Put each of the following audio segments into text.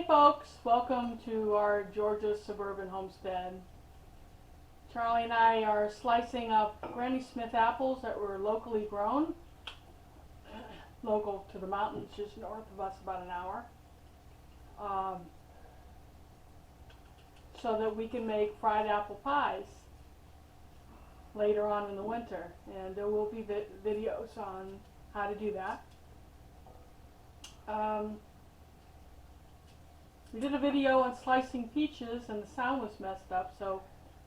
folks, welcome to our Georgia suburban homestead. Charlie and I are slicing up Granny Smith apples that were locally grown, local to the mountains just north of us about an hour, so that we can make fried apple pies later on in the winter. And there will be videos on how to do that. We did a video on slicing peaches and the sound was messed up, so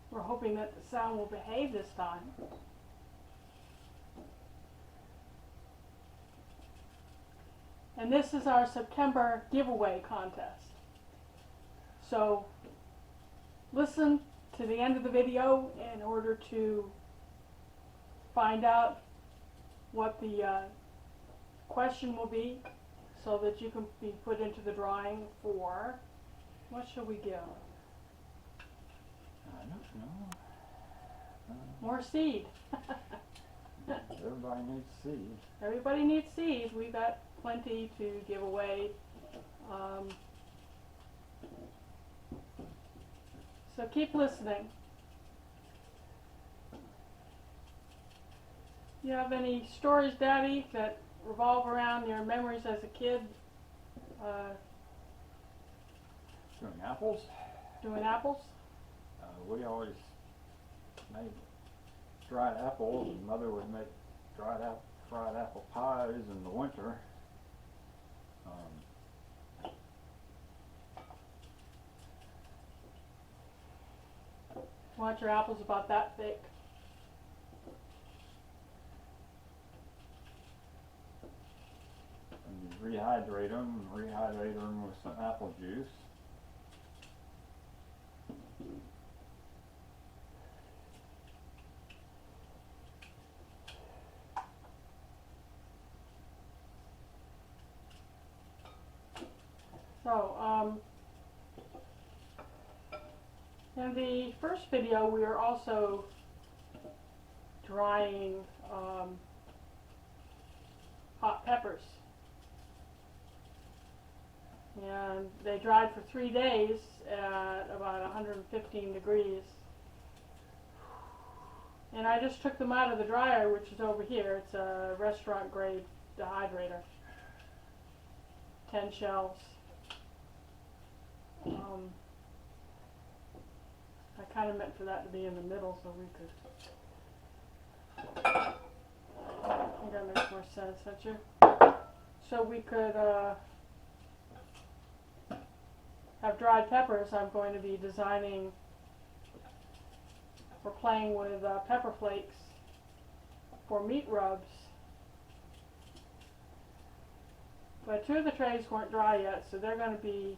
we're hoping that the sound will behave this time. And this is our September giveaway contest. So listen to the end of the video in order to find out what the question will be, so that you can be put into the drawing for, what shall we give? I don't know. More seed. Everybody needs seed. Everybody needs seed. We've got plenty to give away. So keep listening. You have any stories, Daddy, that revolve around your memories as a kid? Doing apples? Doing apples? We always made dried apples, and Mother would make fried apple pies in the winter. Want your apples about that thick? And you rehydrate them with some apple juice. So, in the first video we are also drying hot peppers. And they dried for 3 days at about 115 degrees. And I just took them out of the dryer, which is over here. It's a restaurant grade dehydrator. 10 shelves. I kind of meant for that to be in the middle so we could. I think that makes more sense, don't you? So we could have dried peppers. I'm going to be designing or playing with pepper flakes for meat rubs. But 2 of the trays weren't dry yet, so they're going to be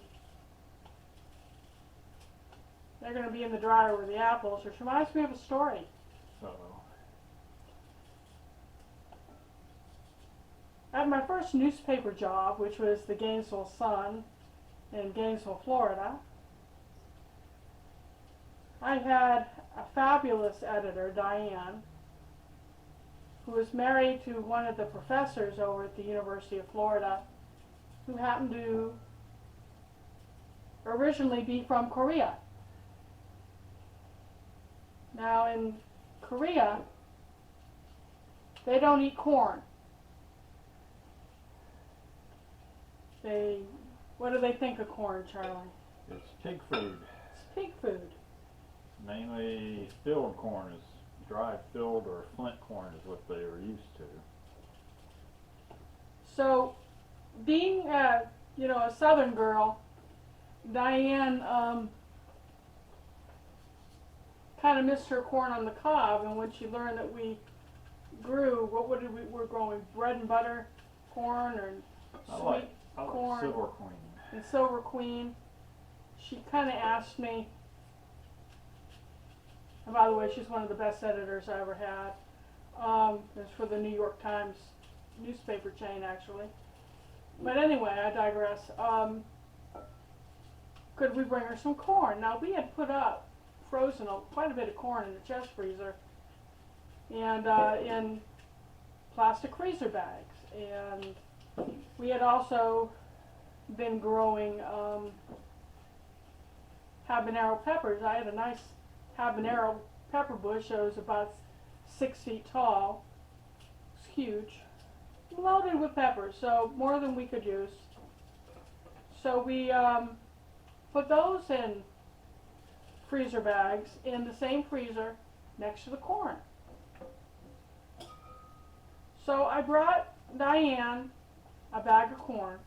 in the dryer with the apples, which reminds me of a story. So, At my first newspaper job, which was the Gainesville Sun in Gainesville, Florida, I had a fabulous editor, Diane, who was married to one of the professors over at the University of Florida, who happened to originally be from Korea. Now in Korea, they don't eat corn. What do they think of corn, Charlie? it's pig food. It's pig food. Mainly filled corn, is dry filled or flint corn is what they were used to. So, being a Southern girl, Diane kind of missed her corn on the cob, and when she learned that we grew, we're growing bread and butter corn or I sweet like corn Silver Queen. and Silver Queen, she kind of asked me. And by the way, she's one of the best editors I ever had. It's for the New York Times newspaper chain, actually. But anyway, I digress. Could we bring her some corn? Now, we had put up frozen quite a bit of corn in the chest freezer, and in plastic freezer bags. And we had also been growing habanero peppers. I had a nice habanero pepper bush that was about 6 feet tall. It's huge. Loaded with peppers, so more than we could use. So we put those in freezer bags in the same freezer next to the corn. So I brought Diane a bag of corn,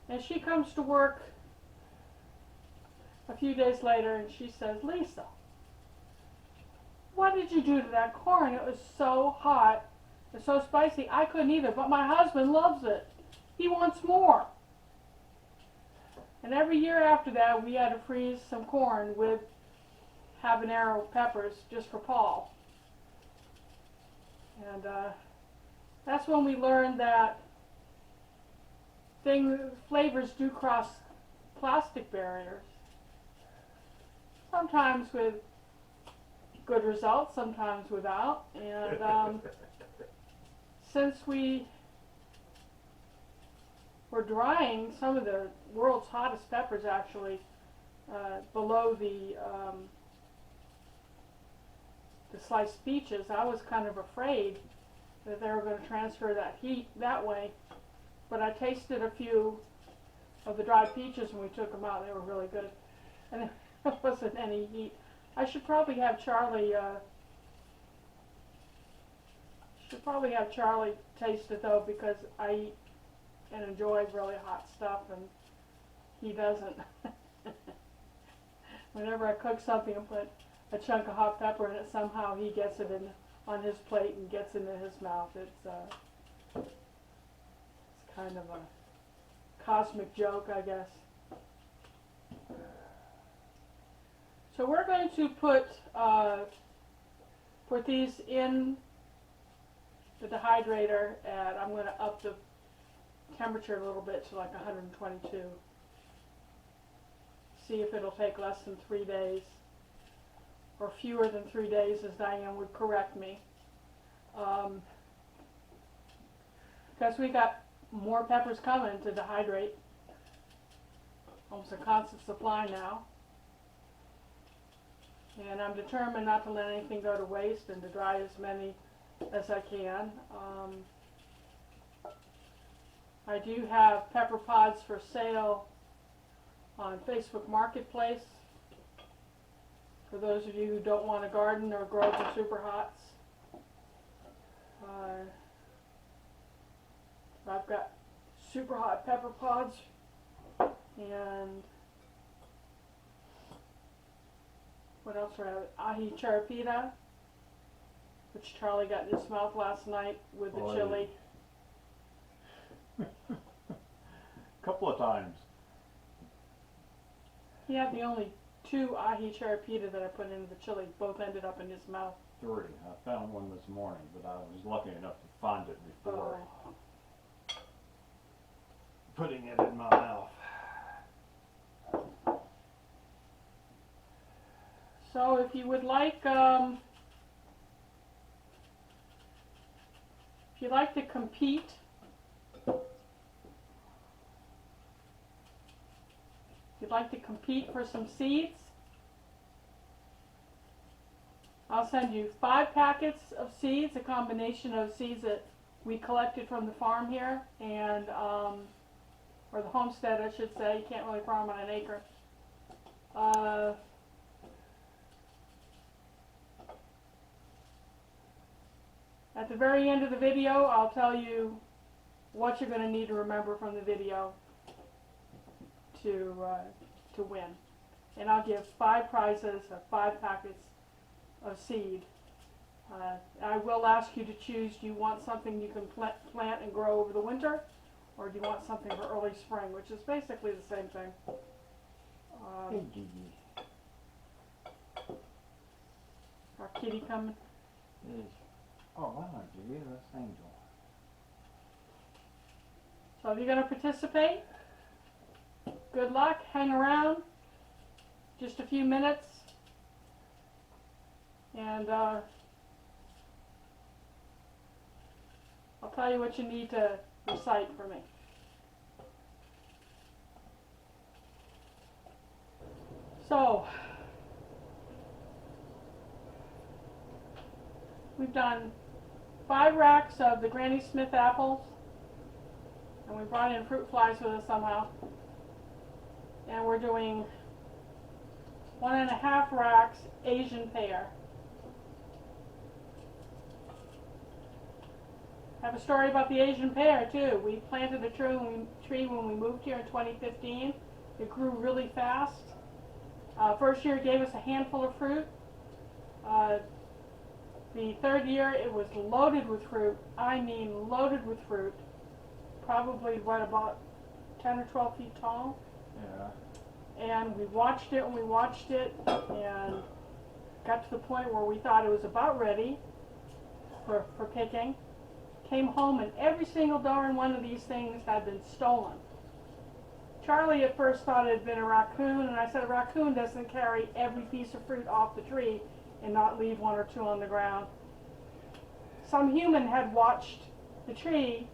and she comes to work a few days later and she says, "Lisa, what did you do to that corn? It was so hot and so spicy, I couldn't eat it, but my husband loves it. He wants more." And every year after that, we had to freeze some corn with habanero peppers just for Paul. And that's when we learned that flavors do cross plastic barriers. Sometimes with good results, sometimes without. And since we were drying some of the world's hottest peppers actually below the sliced peaches, I was kind of afraid that they were going to transfer that heat that way. But I tasted a few of the dried peaches when we took them out. They were really good. And there wasn't any heat. I should probably have Charlie taste it though, because I eat and enjoy really hot stuff and he doesn't. Whenever I cook something and put a chunk of hot pepper in it, somehow he gets it on his plate and gets into his mouth. It's kind of a cosmic joke, I guess. So we're going to put these in the dehydrator at, I'm going to up the temperature a little bit to like 122. See if it'll take less than 3 days, or fewer than 3 days, as Diane would correct me. Because we got more peppers coming to dehydrate. Almost a constant supply now. And I'm determined not to let anything go to waste and to dry as many as I can. I do have pepper pods for sale on Facebook Marketplace for those of you who don't want to garden or grow the super hots. I've got super hot pepper pods and what else do I have? Ahi charapita, which Charlie got in his mouth last night with the chili. Couple of times. He had the only 2 ahi charapita that I put into the chili. Both ended up in his mouth. 3. I found one this morning, but I was lucky enough to find it before putting it in my mouth. So if you would like, if you'd like to compete, for some seeds, I'll send you 5 packets of seeds, a combination of seeds that we collected from the farm here, and or the homestead, I should say. You can't really farm on an acre. At the very end of the video, I'll tell you what you're going to need to remember from the video to win. And I'll give 5 prizes of 5 packets of seed. I will ask you to choose, do you want something you can plant and grow over the winter, or do you want something for early spring, which is basically the same thing. Hey, Gigi. Our kitty coming. Yes. Oh, wow, Gigi, that's Angel. So if you're going to participate, good luck, hang around just a few minutes, and I'll tell you what you need to recite for me. So, we've done 5 racks of the Granny Smith apples, and we brought in fruit flies with us somehow. And we're doing 1.5 racks Asian pear. I have a story about the Asian pear too. We planted a tree when we moved here in 2015. It grew really fast. First year it gave us a handful of fruit. The third year it was loaded with fruit. I mean loaded with fruit. Probably about 10 or 12 feet tall. Yeah. And we watched it and we watched it and got to the point where we thought it was about ready for picking. Came home and every single darn one of these things had been stolen. Charlie at first thought it had been a raccoon, and I said a raccoon doesn't carry every piece of fruit off the tree and not leave 1 or 2 on the ground. Some human had watched the tree,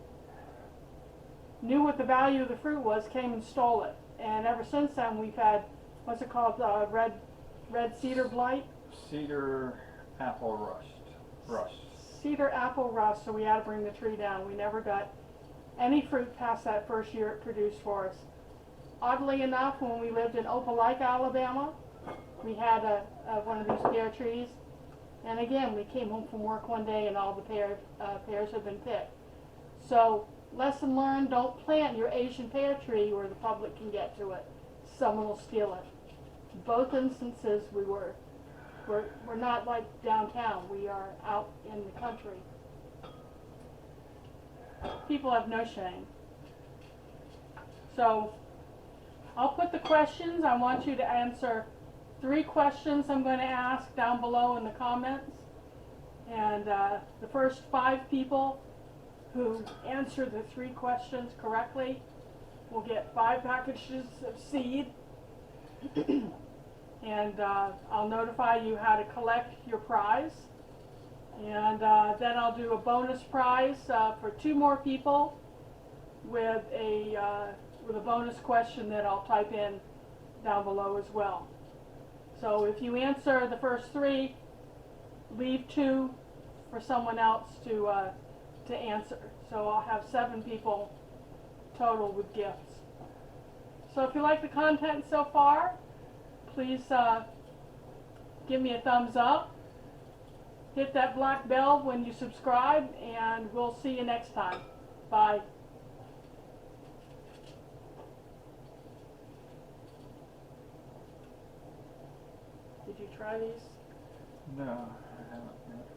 knew what the value of the fruit was, came and stole it. And ever since then we've had, what's it called, red cedar blight? Cedar apple rust. Cedar apple rust, so we had to bring the tree down. We never got any fruit past that first year it produced for us. Oddly enough, when we lived in Opelika, Alabama, we had one of these pear trees. And again, we came home from work one day and all the pears had been picked. So, lesson learned, don't plant your Asian pear tree where the public can get to it. Someone will steal it. Both instances we're not like downtown. We are out in the country. People have no shame. So, I'll put the questions. I want you to answer 3 questions I'm going to ask down below in the comments. And the first 5 people who answer the 3 questions correctly will get 5 packages of seed. And I'll notify you how to collect your prize. And then I'll do a bonus prize for 2 more people with a bonus question that I'll type in down below as well. So if you answer the first 3, leave 2 for someone else to answer. So I'll have 7 people total with gifts. So if you like the content so far, please give me a thumbs up. Hit that black bell when you subscribe, and we'll see you next time. Bye. Did you try these? No, I haven't yet.